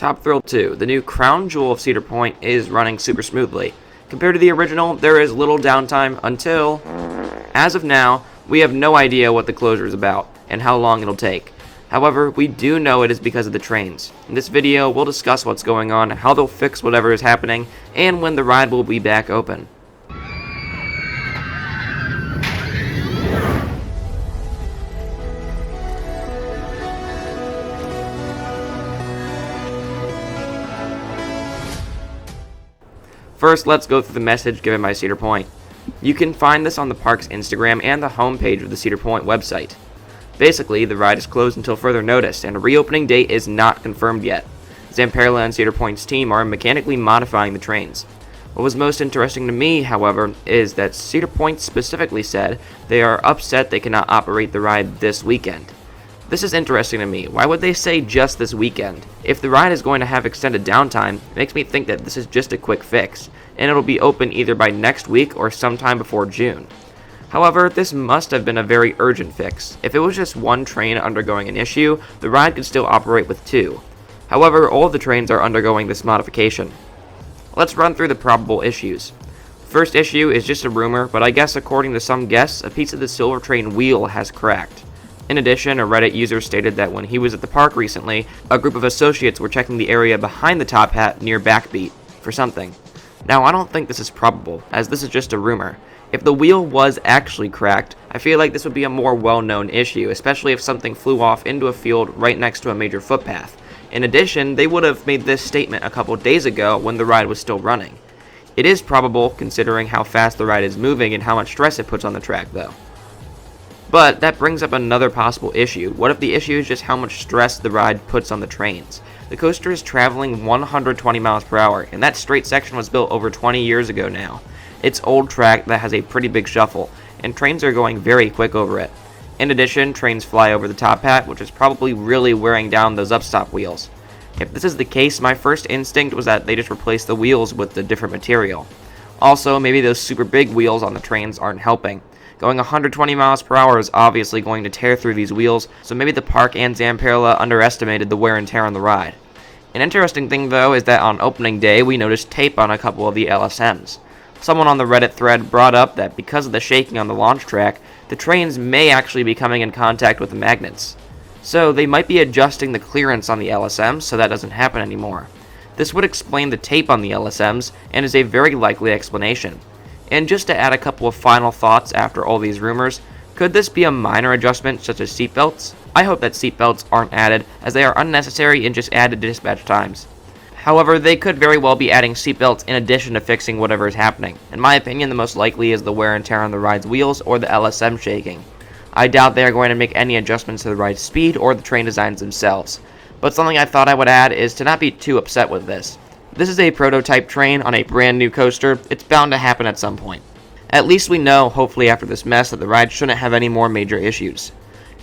Top Thrill 2, the new crown jewel of Cedar Point, is running super smoothly. Compared to the original, there is little downtime until, as of now, we have no idea what the closure is about and how long it'll take. However, we do know it is because of the trains. In this video, we'll discuss what's going on, how they'll fix whatever is happening, and when the ride will be back open. First, let's go through the message given by Cedar Point. You can find this on the park's Instagram and the homepage of the Cedar Point website. Basically, the ride is closed until further notice, and a reopening date is not confirmed yet. Zamperla and Cedar Point's team are mechanically modifying the trains. What was most interesting to me, however, is that Cedar Point specifically said they are upset they cannot operate the ride this weekend. This is interesting to me. Why would they say just this weekend? If the ride is going to have extended downtime, it makes me think that this is just a quick fix, and it'll be open either by next week or sometime before June. However, this must have been a very urgent fix. If it was just one train undergoing an issue, the ride could still operate with two. However, all of the trains are undergoing this modification. Let's run through the probable issues. First issue is just a rumor, but I guess according to some guests, a piece of the Silver Train wheel has cracked. In addition, a Reddit user stated that when he was at the park recently, a group of associates were checking the area behind the top hat near Backbeat for something. Now, I don't think this is probable, as this is just a rumor. If the wheel was actually cracked, I feel like this would be a more well-known issue, especially if something flew off into a field right next to a major footpath. In addition, they would have made this statement a couple days ago when the ride was still running. It is probable, considering how fast the ride is moving and how much stress it puts on the track, though. But that brings up another possible issue. What if the issue is just how much stress the ride puts on the trains? The coaster is traveling 120 miles per hour, and that straight section was built over 20 years ago now. It's old track that has a pretty big shuffle, and trains are going very quick over it. In addition, trains fly over the top hat, which is probably really wearing down those upstop wheels. If this is the case, my first instinct was that they just replaced the wheels with the different material. Also, maybe those super big wheels on the trains aren't helping. Going 120 miles per hour is obviously going to tear through these wheels, so maybe the park and Zamperla underestimated the wear and tear on the ride. An interesting thing, though, is that on opening day, we noticed tape on a couple of the LSMs. Someone on the Reddit thread brought up that because of the shaking on the launch track, the trains may actually be coming in contact with the magnets. So they might be adjusting the clearance on the LSMs so that doesn't happen anymore. This would explain the tape on the LSMs, and is a very likely explanation. And just to add a couple of final thoughts after all these rumors, could this be a minor adjustment such as seatbelts? I hope that seatbelts aren't added, as they are unnecessary and just added to dispatch times. However, they could very well be adding seatbelts in addition to fixing whatever is happening. In my opinion, the most likely is the wear and tear on the ride's wheels or the LSM shaking. I doubt they are going to make any adjustments to the ride's speed or the train designs themselves. But something I thought I would add is to not be too upset with this. This is a prototype train on a brand new coaster. It's bound to happen at some point. At least we know, hopefully after this mess, that the ride shouldn't have any more major issues.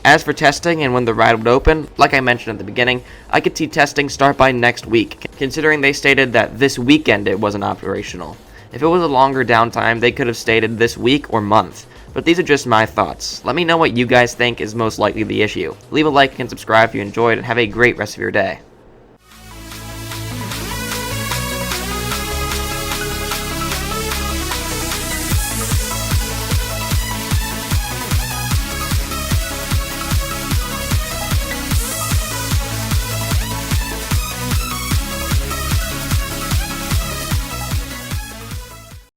As for testing and when the ride would open, like I mentioned at the beginning, I could see testing start by next week, considering they stated that this weekend it wasn't operational. If it was a longer downtime, they could have stated this week or month. But these are just my thoughts. Let me know what you guys think is most likely the issue. Leave a like and subscribe if you enjoyed, and have a great rest of your day.